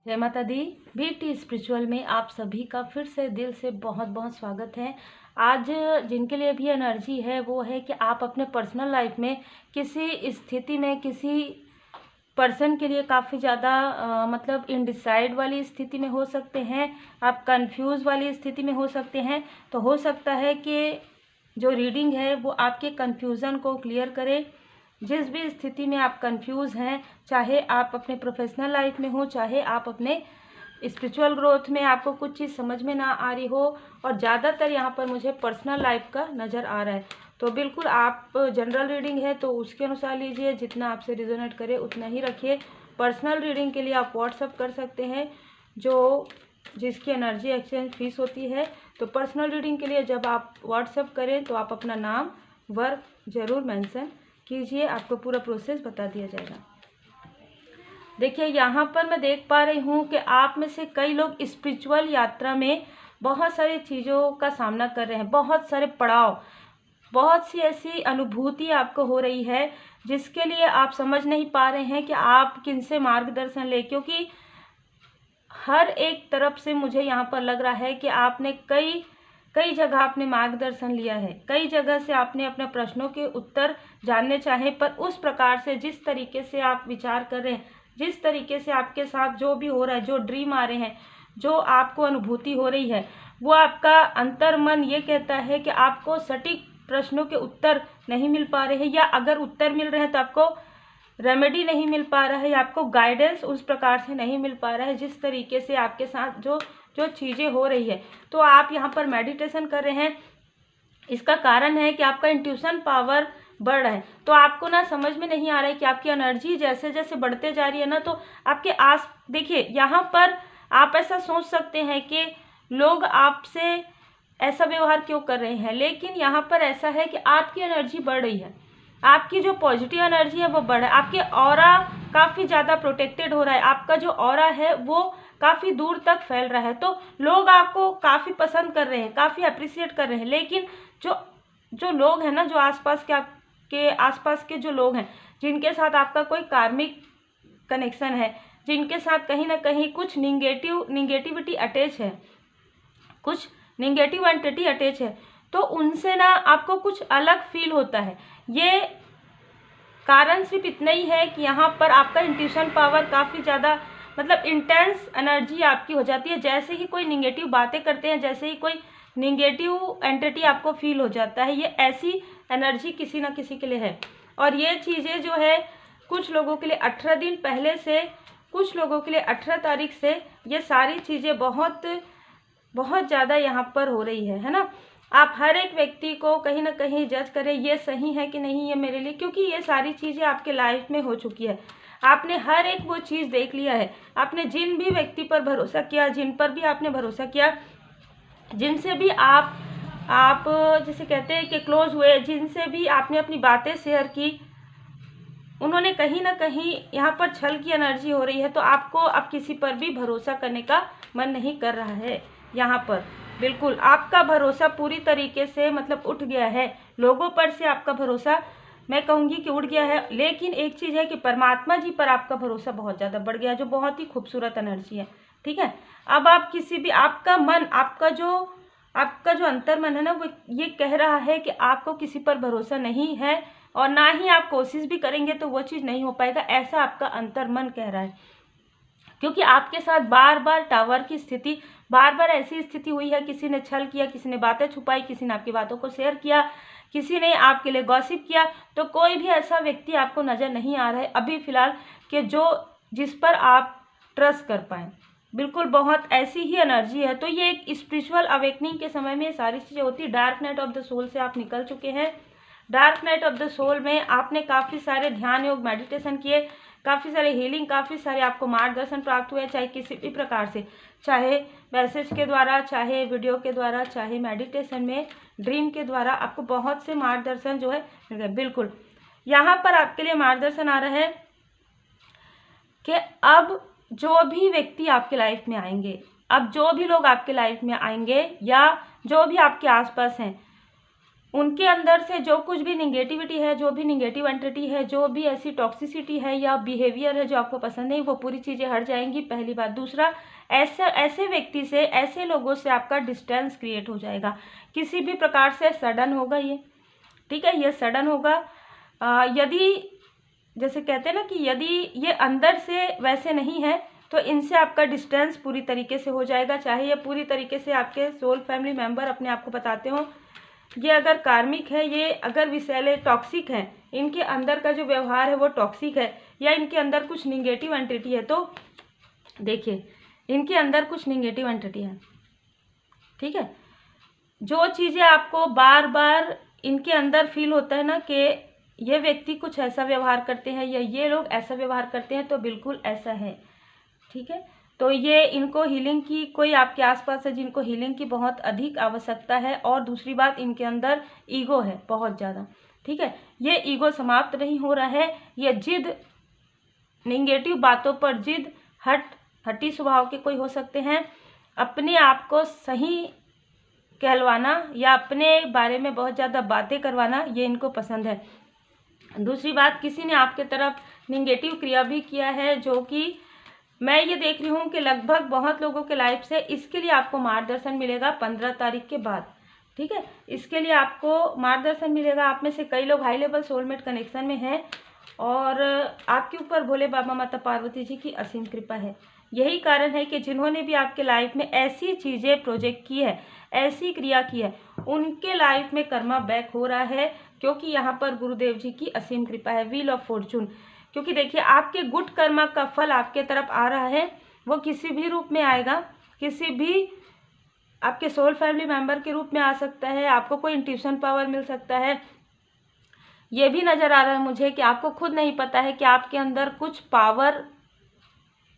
जय माता दी। BT spiritual में आप सभी का फिर से दिल से बहुत बहुत स्वागत है। आज जिनके लिए भी एनर्जी है वो है कि आप अपने पर्सनल लाइफ में किसी स्थिति में किसी पर्सन के लिए काफ़ी ज़्यादा मतलब इनडिसाइड वाली स्थिति में हो सकते हैं, आप कंफ्यूज वाली स्थिति में हो सकते हैं। तो हो सकता है कि जो रीडिंग है वो आपके कंफ्यूज़न को क्लियर करे। जिस भी स्थिति में आप कंफ्यूज हैं, चाहे आप अपने प्रोफेशनल लाइफ में हो, चाहे आप अपने स्पिरिचुअल ग्रोथ में आपको कुछ चीज़ समझ में ना आ रही हो, और ज़्यादातर यहाँ पर मुझे पर्सनल लाइफ का नज़र आ रहा है, तो बिल्कुल आप जनरल रीडिंग है तो उसके अनुसार लीजिए, जितना आपसे रिजोनेट करे उतना ही रखिए। पर्सनल रीडिंग के लिए आप व्हाट्सअप कर सकते हैं, जो जिसकी एनर्जी एक्सचेंज फीस होती है। तो पर्सनल रीडिंग के लिए जब आप व्हाट्सअप करें तो आप अपना नाम वर्क ज़रूर मेंशन कीजिए, आपको पूरा प्रोसेस बता दिया जाएगा। देखिए यहाँ पर मैं देख पा रही हूँ कि आप में से कई लोग स्पिरिचुअल यात्रा में बहुत सारी चीज़ों का सामना कर रहे हैं, बहुत सारे पड़ाव, बहुत सी ऐसी अनुभूति आपको हो रही है जिसके लिए आप समझ नहीं पा रहे हैं कि आप किनसे मार्गदर्शन लें, क्योंकि हर एक तरफ से मुझे यहाँ पर लग रहा है कि आपने कई जगह आपने मार्गदर्शन लिया है, कई जगह से आपने अपने प्रश्नों के उत्तर जानने चाहे, पर उस प्रकार से जिस तरीके से आप विचार कर रहे हैं, जिस तरीके से आपके साथ जो भी हो रहा है, जो ड्रीम आ रहे हैं, जो आपको अनुभूति हो रही है, वो आपका अंतर्मन ये कहता है कि आपको सटीक प्रश्नों के उत्तर नहीं मिल पा रहे हैं, या अगर उत्तर मिल रहे हैं तो आपको रेमेडी नहीं मिल पा रहा है, आपको गाइडेंस उस प्रकार से नहीं मिल पा रहा है जिस तरीके से आपके साथ जो चीज़ें हो रही है। तो आप यहाँ पर मेडिटेशन कर रहे हैं, इसका कारण है कि आपका इंट्यूशन पावर बढ़ रहा है। तो आपको ना समझ में नहीं आ रहा है कि आपकी एनर्जी जैसे जैसे बढ़ते जा रही है ना, तो आपके आस देखिए यहाँ पर आप ऐसा सोच सकते हैं कि लोग आपसे ऐसा व्यवहार क्यों कर रहे हैं, लेकिन यहाँ पर ऐसा है कि आपकी एनर्जी बढ़ रही है, आपकी जो पॉजिटिव एनर्जी है वो बढ़ रहा है, आपके ऑरा काफ़ी ज़्यादा प्रोटेक्टेड हो रहा है, आपका जो ऑरा है वो काफ़ी दूर तक फैल रहा है। तो लोग आपको काफ़ी पसंद कर रहे हैं, काफ़ी अप्रिशिएट कर रहे हैं, लेकिन जो लोग हैं ना, जो आसपास के आपके आसपास के जो लोग हैं जिनके साथ आपका कोई कार्मिक कनेक्शन है, जिनके साथ कहीं ना कहीं कुछ निगेटिविटी अटैच है, कुछ निगेटिव एंटिटी अटैच है, तो उनसे ना आपको कुछ अलग फील होता है। ये कारण सिर्फ इतना ही है कि यहाँ पर आपका इंट्यूशन पावर काफ़ी ज़्यादा मतलब इंटेंस एनर्जी आपकी हो जाती है। जैसे ही कोई निगेटिव बातें करते हैं, जैसे ही कोई निगेटिव एंटिटी आपको फील हो जाता है, ये ऐसी एनर्जी किसी ना किसी के लिए है। और ये चीज़ें जो है कुछ लोगों के लिए 18 दिन पहले से, कुछ लोगों के लिए 18 तारीख से ये सारी चीज़ें बहुत ज़्यादा यहाँ पर हो रही है ना। आप हर एक व्यक्ति को कहीं ना कहीं जज करें, ये सही है कि नहीं ये मेरे लिए, क्योंकि ये सारी चीज़ें आपके लाइफ में हो चुकी है, आपने हर एक वो चीज़ देख लिया है। आपने जिन भी व्यक्ति पर भरोसा किया, जिन पर भी आपने भरोसा किया, जिनसे भी आप जिसे कहते हैं कि क्लोज हुए, जिनसे भी आपने अपनी बातें शेयर की, उन्होंने कहीं ना कहीं यहाँ पर छल की एनर्जी हो रही है। तो आपको अब किसी पर भी भरोसा करने का मन नहीं कर रहा है। यहाँ पर बिल्कुल आपका भरोसा पूरी तरीके से मतलब उठ गया है, लोगों पर से आपका भरोसा मैं कहूँगी कि उठ गया है। लेकिन एक चीज़ है कि परमात्मा जी पर आपका भरोसा बहुत ज़्यादा बढ़ गया, जो बहुत ही खूबसूरत एनर्जी है। ठीक है, अब आप किसी भी आपका मन, आपका जो अंतर्मन है ना, वो ये कह रहा है कि आपको किसी पर भरोसा नहीं है, और ना ही आप कोशिश भी करेंगे तो वो चीज़ नहीं हो पाएगा, ऐसा आपका अंतर्मन कह रहा है। क्योंकि आपके साथ बार बार टावर की स्थिति, बार बार ऐसी स्थिति हुई है, किसी ने छल किया, किसी ने बातें छुपाई, किसी ने आपकी बातों को शेयर किया, किसी ने आपके लिए गॉसिप किया, तो कोई भी ऐसा व्यक्ति आपको नज़र नहीं आ रहा है अभी फ़िलहाल कि जिस पर आप ट्रस्ट कर पाएँ। बिल्कुल बहुत ऐसी ही एनर्जी है। तो ये एक स्पिरिचुअल अवेकनिंग के समय में ये सारी चीज़ें होती है। Dark night of the soul से आप निकल चुके हैं। Dark night of the soul में आपने काफ़ी सारे ध्यान योग मेडिटेशन किए, काफ़ी सारे हीलिंग, काफ़ी सारे आपको मार्गदर्शन प्राप्त हुए, चाहे किसी भी प्रकार से, चाहे मैसेज के द्वारा, चाहे वीडियो के द्वारा, चाहे मेडिटेशन में ड्रीम के द्वारा, आपको बहुत से मार्गदर्शन जो है मिल गए। बिल्कुल यहाँ पर आपके लिए मार्गदर्शन आ रहा है कि अब जो भी व्यक्ति आपके लाइफ में आएंगे, अब जो भी लोग आपके लाइफ में आएंगे, या जो भी आपके आसपास हैं, उनके अंदर से जो कुछ भी निगेटिविटी है, जो भी निगेटिव एंटिटी है, जो भी ऐसी टॉक्सिसिटी है या बिहेवियर है जो आपको पसंद नहीं, वो पूरी चीज़ें हट जाएंगी, पहली बात। दूसरा, ऐसे व्यक्ति से, ऐसे लोगों से आपका डिस्टेंस क्रिएट हो जाएगा, किसी भी प्रकार से सडन होगा ये, ठीक है, ये सडन होगा। यदि जैसे कहते हैं ना कि यदि ये अंदर से वैसे नहीं है तो इनसे आपका डिस्टेंस पूरी तरीके से हो जाएगा, चाहे ये पूरी तरीके से आपके सोल फैमिली मेंबर अपने आप को बताते हो। ये अगर कार्मिक है, ये अगर विषैले टॉक्सिक है, इनके अंदर का जो व्यवहार है वो टॉक्सिक है, या इनके अंदर कुछ निगेटिव एंटिटी है, तो देखिए इनके अंदर कुछ निगेटिव एंटिटी है, ठीक है। जो चीज़ें आपको बार बार इनके अंदर फील होता है ना कि ये व्यक्ति कुछ ऐसा व्यवहार करते हैं या ये लोग ऐसा व्यवहार करते हैं, तो बिल्कुल ऐसा है, ठीक है। तो ये इनको हीलिंग की, कोई आपके आसपास है जिनको हीलिंग की बहुत अधिक आवश्यकता है। और दूसरी बात, इनके अंदर ईगो है बहुत ज़्यादा, ठीक है। ये ईगो समाप्त नहीं हो रहा है, ये जिद, निगेटिव बातों पर जिद, हठी स्वभाव के कोई हो सकते हैं, अपने आप को सही कहलवाना या अपने बारे में बहुत ज़्यादा बातें करवाना, ये इनको पसंद है। दूसरी बात, किसी ने आपके तरफ निगेटिव क्रिया भी किया है, जो कि मैं ये देख रही हूँ कि लगभग बहुत लोगों के लाइफ से, इसके लिए आपको मार्गदर्शन मिलेगा 15 तारीख के बाद, ठीक है। इसके लिए आपको मार्गदर्शन मिलेगा। आप में से कई लोग हाई लेवल सोलमेट कनेक्शन में हैं और आपके ऊपर भोले बाबा माता पार्वती जी की असीम कृपा है। यही कारण है कि जिन्होंने भी आपके लाइफ में ऐसी चीज़ें प्रोजेक्ट की है, ऐसी क्रिया की है, उनके लाइफ में कर्मा बैक हो रहा है, क्योंकि यहाँ पर गुरुदेव जी की असीम कृपा है, व्हील ऑफ फॉर्चून। क्योंकि देखिए, आपके गुड कर्मा का फल आपके तरफ आ रहा है, वो किसी भी रूप में आएगा, किसी भी आपके सोल फैमिली मेंबर के रूप में आ सकता है, आपको कोई इंट्यूशन पावर मिल सकता है। ये भी नज़र आ रहा है मुझे कि आपको खुद नहीं पता है कि आपके अंदर कुछ पावर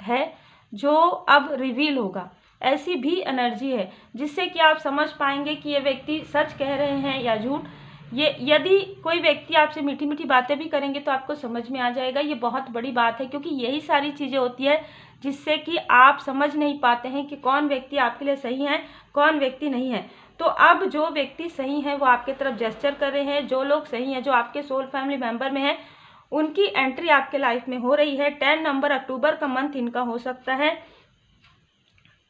है जो अब रिवील होगा। ऐसी भी एनर्जी है जिससे कि आप समझ पाएंगे कि ये व्यक्ति सच कह रहे हैं या झूठ। ये यदि कोई व्यक्ति आपसे मीठी मीठी बातें भी करेंगे तो आपको समझ में आ जाएगा। ये बहुत बड़ी बात है, क्योंकि यही सारी चीज़ें होती है जिससे कि आप समझ नहीं पाते हैं कि कौन व्यक्ति आपके लिए सही है, कौन व्यक्ति नहीं है। तो अब जो व्यक्ति सही है वो आपके तरफ जेस्चर कर रहे हैं, जो लोग सही हैं, जो आपके सोल फैमिली मेंबर में हैं, उनकी एंट्री आपके लाइफ में हो रही है। 10 नंबर अक्टूबर का मंथ इनका हो सकता है,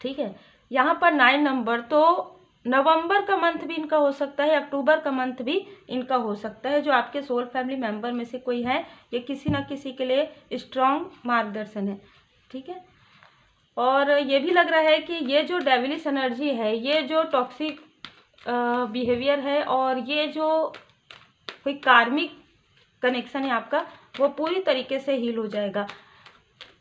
ठीक है। यहाँ पर 9 नंबर, तो नवंबर का मंथ भी इनका हो सकता है, अक्टूबर का मंथ भी इनका हो सकता है। जो आपके सोल फैमिली मेंबर में से कोई है, ये किसी न किसी के लिए स्ट्रॉन्ग मार्गदर्शन है, ठीक है। और ये भी लग रहा है कि ये जो डेविलिश एनर्जी है, ये जो टॉक्सिक बिहेवियर है, और ये जो कोई कार्मिक कनेक्शन है आपका, वो पूरी तरीके से हील हो जाएगा,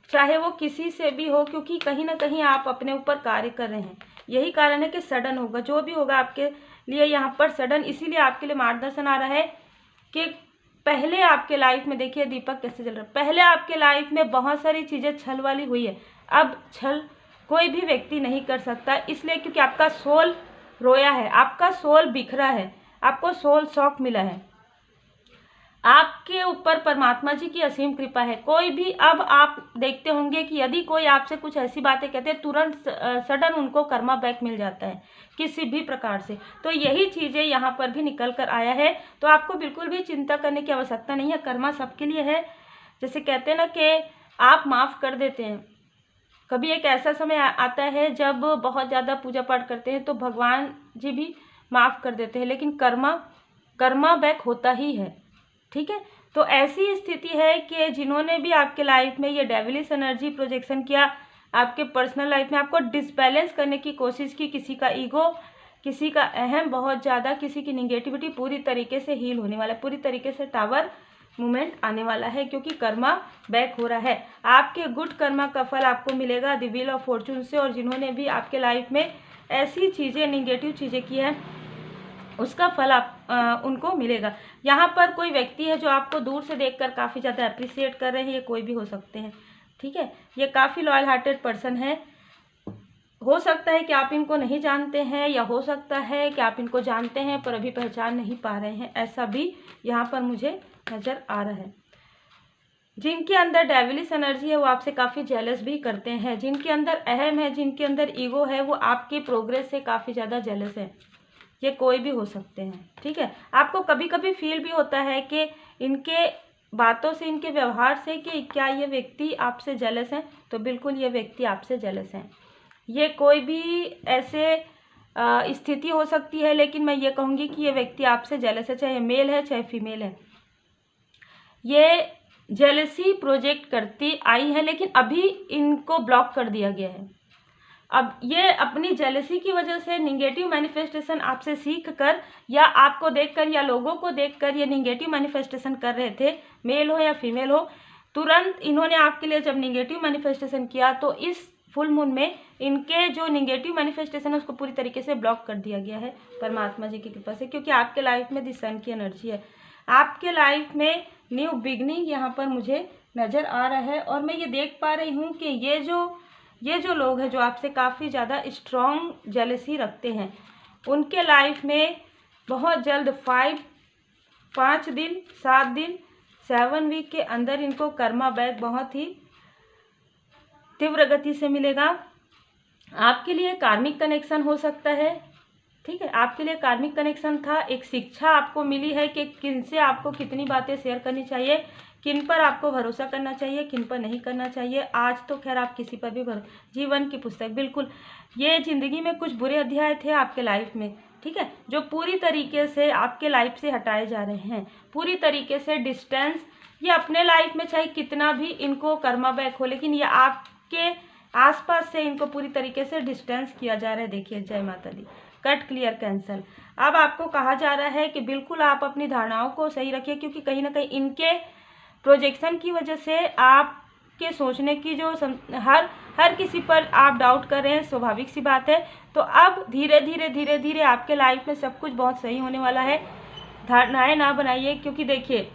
चाहे वो किसी से भी हो, क्योंकि कहीं ना कहीं आप अपने ऊपर कार्य कर रहे हैं। यही कारण है कि सडन होगा, जो भी होगा आपके लिए यहाँ पर सडन। इसीलिए आपके लिए मार्गदर्शन आ रहा है कि पहले आपके लाइफ में, देखिए दीपक कैसे जल रहा है, पहले आपके लाइफ में बहुत सारी चीज़ें छल वाली हुई है, अब छल कोई भी व्यक्ति नहीं कर सकता, इसलिए क्योंकि आपका सोल रोया है, आपका सोल बिखरा है, आपको सोल शॉक मिला है, आपके ऊपर परमात्मा जी की असीम कृपा है। कोई भी, अब आप देखते होंगे कि यदि कोई आपसे कुछ ऐसी बातें कहते हैं, तुरंत सडन उनको कर्मा बैक मिल जाता है किसी भी प्रकार से। तो यही चीज़ें यहाँ पर भी निकल कर आया है, तो आपको बिल्कुल भी चिंता करने की आवश्यकता नहीं है, कर्मा सबके लिए है। जैसे कहते हैं ना कि आप माफ़ कर देते हैं, कभी एक ऐसा समय आता है जब बहुत ज़्यादा पूजा पाठ करते हैं तो भगवान जी भी माफ़ कर देते हैं, लेकिन कर्मा बैक होता ही है, ठीक है। तो ऐसी स्थिति है कि जिन्होंने भी आपके लाइफ में ये डेविलिश एनर्जी प्रोजेक्शन किया, आपके पर्सनल लाइफ में आपको डिसबैलेंस करने की कोशिश की, किसी का ईगो, किसी का अहम बहुत ज़्यादा, किसी की निगेटिविटी, पूरी तरीके से हील होने वाला है, पूरी तरीके से टावर मूवमेंट आने वाला है, क्योंकि कर्मा बैक हो रहा है। आपके गुड कर्मा का फल आपको मिलेगा द व्हील ऑफ फॉर्चून से। और जिन्होंने भी आपके लाइफ में ऐसी चीज़ें, निगेटिव चीज़ें की हैं, उसका फल उनको मिलेगा। यहाँ पर कोई व्यक्ति है जो आपको दूर से देखकर काफ़ी ज़्यादा अप्रिशिएट कर रहे हैं, ये कोई भी हो सकते हैं, ठीक है। ये काफ़ी लॉयल हार्टेड पर्सन है। हो सकता है कि आप इनको नहीं जानते हैं, या हो सकता है कि आप इनको जानते हैं पर अभी पहचान नहीं पा रहे हैं, ऐसा भी यहाँ पर मुझे नज़र आ रहा है। जिनके अंदर डेविलिश एनर्जी है वो आपसे काफ़ी जेलस भी करते हैं। जिनके अंदर अहम है, जिनके अंदर ईगो है, वो आपके प्रोग्रेस से काफ़ी ज़्यादा जेलस है, ये कोई भी हो सकते हैं, ठीक है। आपको कभी कभी फील भी होता है कि इनके बातों से, इनके व्यवहार से कि क्या ये व्यक्ति आपसे जेलस हैं, तो बिल्कुल ये व्यक्ति आपसे जेलस हैं। ये कोई भी ऐसे स्थिति हो सकती है, लेकिन मैं ये कहूँगी कि ये व्यक्ति आपसे जेलस है, चाहे मेल है चाहे फीमेल है। ये जेलसी प्रोजेक्ट करती आई है, लेकिन अभी इनको ब्लॉक कर दिया गया है। अब ये अपनी जेलसी की वजह से निगेटिव मैनिफेस्टेशन आपसे सीख कर या आपको देखकर या लोगों को देखकर ये निगेटिव मैनिफेस्टेशन कर रहे थे, मेल हो या फीमेल हो। तुरंत इन्होंने आपके लिए जब निगेटिव मैनिफेस्टेशन किया तो इस फुल मून में इनके जो निगेटिव मैनिफेस्टेशन है उसको पूरी तरीके से ब्लॉक कर दिया गया है परमात्मा जी की कृपा से, क्योंकि आपके लाइफ में द सन की एनर्जी है। आपके लाइफ में न्यू बिगनिंग यहाँ पर मुझे नज़र आ रहा है। और मैं ये देख पा रही हूँ कि ये जो लोग हैं जो आपसे काफ़ी ज़्यादा स्ट्रॉन्ग जेलसी रखते हैं, उनके लाइफ में बहुत जल्द 5 दिन 7 दिन 7 वीक के अंदर इनको कर्मा बैक बहुत ही तीव्र गति से मिलेगा। आपके लिए कार्मिक कनेक्शन हो सकता है, ठीक है। आपके लिए कार्मिक कनेक्शन था, एक शिक्षा आपको मिली है कि किन से आपको कितनी बातें शेयर करनी चाहिए, किन पर आपको भरोसा करना चाहिए, किन पर नहीं करना चाहिए। आज तो खैर आप किसी पर भी जीवन की पुस्तक, बिल्कुल ये ज़िंदगी में कुछ बुरे अध्याय थे आपके लाइफ में, ठीक है, जो पूरी तरीके से आपके लाइफ से हटाए जा रहे हैं, पूरी तरीके से डिस्टेंस। ये अपने लाइफ में चाहे कितना भी इनको कर्मा बैक हो, लेकिन ये आपके आसपास से इनको पूरी तरीके से डिस्टेंस किया जा रहा है। देखिए, जय माता दी, कट क्लियर कैंसल। अब आपको कहा जा रहा है कि बिल्कुल आप अपनी धारणाओं को सही रखिए, क्योंकि कहीं ना कहीं इनके प्रोजेक्शन की वजह से आपके सोचने की जो हर किसी पर आप डाउट कर रहे हैं, स्वाभाविक सी बात है। तो अब धीरे धीरे आपके लाइफ में सब कुछ बहुत सही होने वाला है। धारणाएं ना बनाइए, क्योंकि देखिए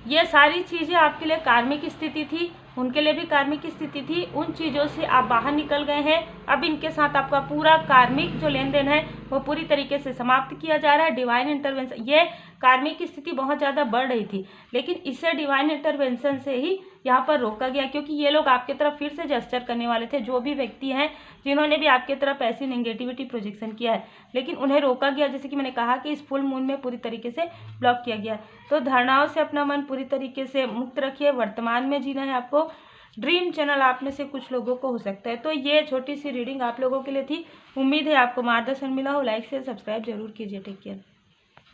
ये सारी चीज़ें आपके लिए कार्मिक स्थिति थी, उनके लिए भी कार्मिक स्थिति थी। उन चीज़ों से आप बाहर निकल गए हैं। अब इनके साथ आपका पूरा कार्मिक जो लेन देन है वो पूरी तरीके से समाप्त किया जा रहा है। डिवाइन इंटरवेंशन, ये कार्मिक स्थिति बहुत ज़्यादा बढ़ रही थी, लेकिन इसे डिवाइन इंटरवेंशन से ही यहाँ पर रोका गया, क्योंकि ये लोग आपके तरफ फिर से जेस्चर करने वाले थे, जो भी व्यक्ति हैं जिन्होंने भी आपके तरफ ऐसी नेगेटिविटी प्रोजेक्शन किया है, लेकिन उन्हें रोका गया। जैसे कि मैंने कहा कि इस फुल मून में पूरी तरीके से ब्लॉक किया गया। तो धारणाओं से अपना मन पूरी तरीके से मुक्त रखिए। वर्तमान में जीना है आपको। ड्रीम चैनल आप में से कुछ लोगों को हो सकता है। तो ये छोटी सी रीडिंग आप लोगों के लिए थी। उम्मीद है आपको मार्गदर्शन मिला हो। लाइक शेयर सब्सक्राइब जरूर कीजिए। Take care.